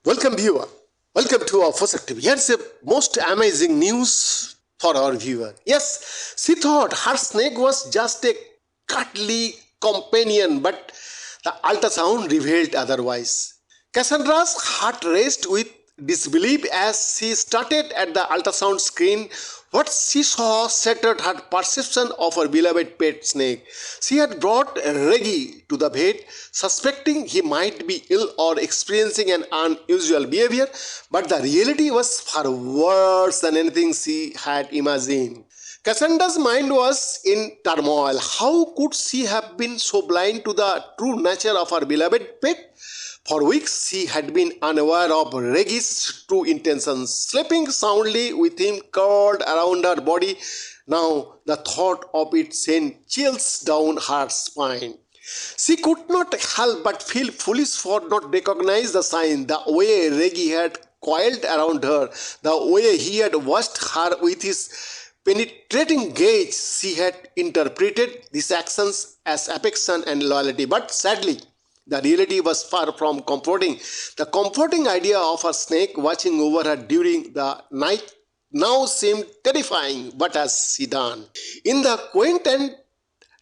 Welcome viewer. Welcome to our first activity. Here's a most amazing news for our viewer. Yes, she thought her snake was just a cuddly companion, but the ultrasound revealed otherwise. Cassandra's heart raced with disbelief as she started at the ultrasound screen. What she saw shattered her perception of her beloved pet snake. She had brought Reggie to the vet, suspecting he might be ill or experiencing an unusual behavior, but the reality was far worse than anything she had imagined. Cassandra's mind was in turmoil. How could she have been so blind to the true nature of her beloved pet? For weeks she had been unaware of Reggie's true intentions, sleeping soundly with him curled around her body. Now the thought of it sent chills down her spine. She could not help but feel foolish for not recognizing the sign, the way Reggie had coiled around her, the way he had watched her with his penetrating gaze. She had interpreted these actions as affection and loyalty, but sadly, the reality was far from comforting. The comforting idea of a snake watching over her during the night now seemed terrifying, but as she done. In the quaint and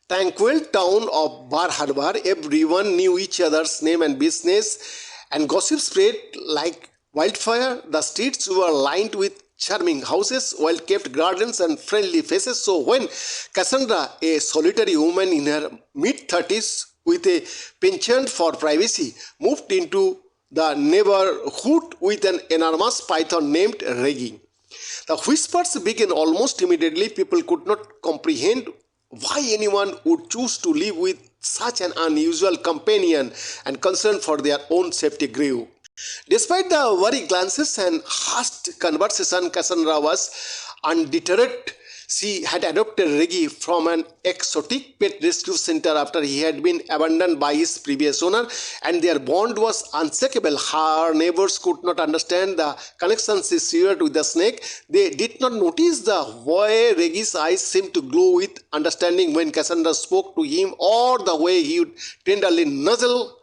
tranquil town of Bar Harbor, everyone knew each other's name and business, and gossip spread like wildfire. The streets were lined with charming houses, well-kept gardens, and friendly faces. So when Cassandra, a solitary woman in her mid-30s with a penchant for privacy, moved into the neighborhood with an enormous python named Reggie, the whispers began almost immediately. People could not comprehend why anyone would choose to live with such an unusual companion, and concern for their own safety grew. Despite the worried glances and hushed conversation, Cassandra was undeterred. She had adopted Reggie from an exotic pet rescue center after he had been abandoned by his previous owner, and their bond was unshakable. Her neighbors could not understand the connection she shared with the snake. They did not notice the way Reggie's eyes seemed to glow with understanding when Cassandra spoke to him, or the way he would tenderly nuzzle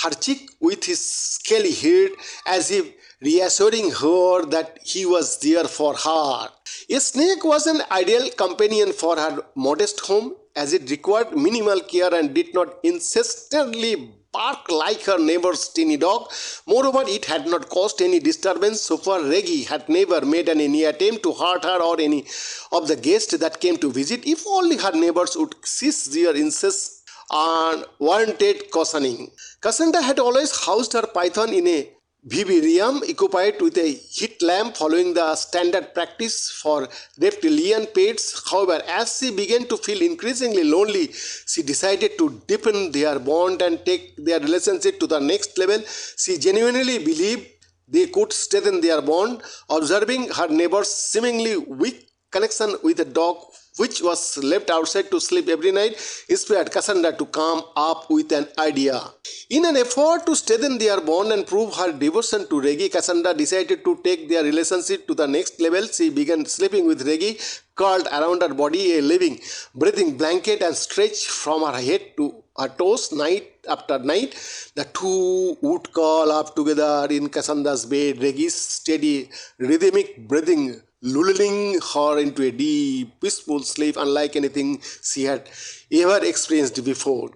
her cheek with his scaly head, as if reassuring her that he was there for her. A snake was an ideal companion for her modest home, as it required minimal care and did not incessantly bark like her neighbor's teeny dog. Moreover, it had not caused any disturbance. So far, Reggie had never made any attempt to hurt her or any of the guests that came to visit. If only her neighbors would cease their incest and warranted cautioning. Cassandra had always housed her python in a vivarium equipped with a heat lamp, following the standard practice for reptilian pets. However, as she began to feel increasingly lonely, she decided to deepen their bond and take their relationship to the next level. She genuinely believed they could strengthen their bond. Observing her neighbor's seemingly weak connection with a dog which was left outside to sleep every night, inspired Cassandra to come up with an idea. In an effort to strengthen their bond and prove her devotion to Reggie, Cassandra decided to take their relationship to the next level. She began sleeping with Reggie curled around her body, a living, breathing blanket, and stretched from her head to her toes night after night. The two would curl up together in Cassandra's bed, Reggie's steady, rhythmic breathing lulling her into a deep, peaceful sleep unlike anything she had ever experienced before.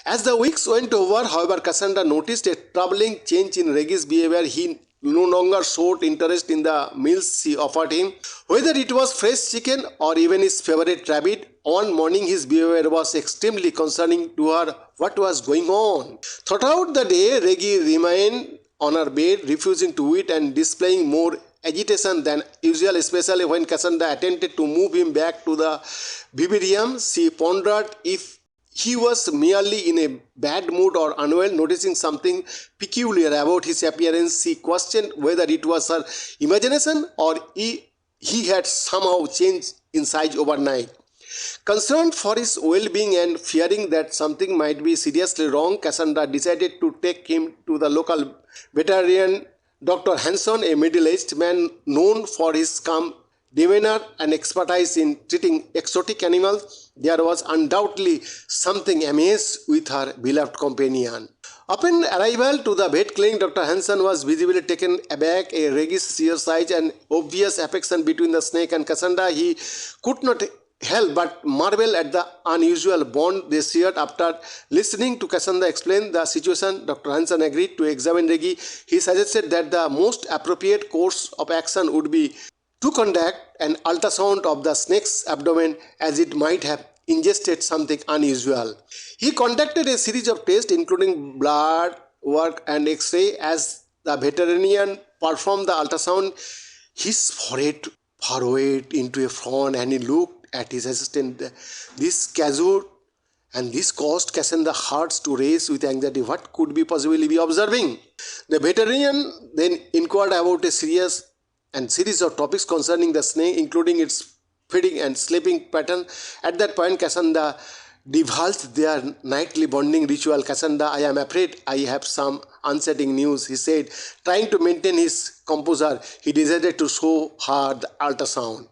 As the weeks went over, however, Cassandra noticed a troubling change in Reggie's behavior. He no longer showed interest in the meals she offered him, whether it was fresh chicken or even his favorite rabbit. One morning, his behavior was extremely concerning to her. What was going on? Throughout the day, Reggie remained on her bed, refusing to eat and displaying more agitation than usual, especially when Cassandra attempted to move him back to the vivarium. She pondered if he was merely in a bad mood or unwell. Noticing something peculiar about his appearance, she questioned whether it was her imagination or he had somehow changed in size overnight. Concerned for his well-being and fearing that something might be seriously wrong, Cassandra decided to take him to the local veterinarian, Dr. Hanson, a middle-aged man known for his calm demeanor and expertise in treating exotic animals. There was undoubtedly something amiss with her beloved companion. Upon arrival to the vet clinic, Dr. Hansen was visibly taken aback. A Regis sheer size and obvious affection between the snake and Cassandra. He could not help but marvel at the unusual bond they shared. After listening to Cassandra explain the situation, Dr. Hansen agreed to examine Reggie. He suggested that the most appropriate course of action would be to conduct an ultrasound of the snake's abdomen, as it might have ingested something unusual. He conducted a series of tests including blood work and X-ray. As the veterinarian performed the ultrasound, his forehead furrowed into a frown and he looked at his assistant. This caused Cassandra's heart to race with anxiety. What could be possibly be observing? The veterinarian then inquired about a series of topics concerning the snake, including its feeding and sleeping pattern. At that point, Cassandra divulged their nightly bonding ritual. Cassandra, I am afraid I have some unsettling news, he said. Trying to maintain his composure, he decided to show her the ultrasound.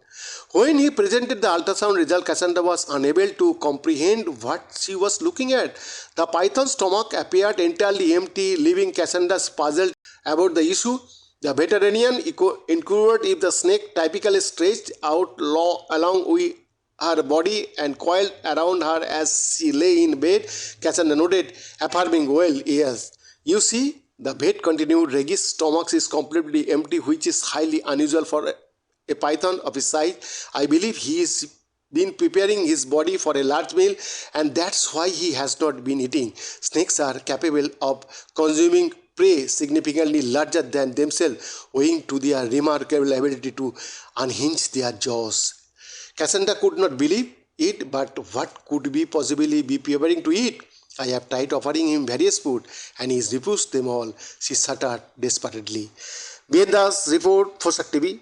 When he presented the ultrasound result, Cassandra was unable to comprehend what she was looking at. The python's stomach appeared entirely empty, leaving Cassandra puzzled about the issue. The veterinarian inquired if the snake typically stretched out along with her body and coiled around her as she lay in bed. Cassandra nodded, affirming, well, yes. You see, the vet continued, Reggie's stomach is completely empty, which is highly unusual for a python of his size. I believe he has been preparing his body for a large meal, and that's why he has not been eating. Snakes are capable of consuming prey significantly larger than themselves, owing to their remarkable ability to unhinge their jaws. Cassandra could not believe it, but what could be possibly be preparing to eat? I have tried offering him various food, and he has refused them all, she stuttered desperately. Vedas report for Shakti TV.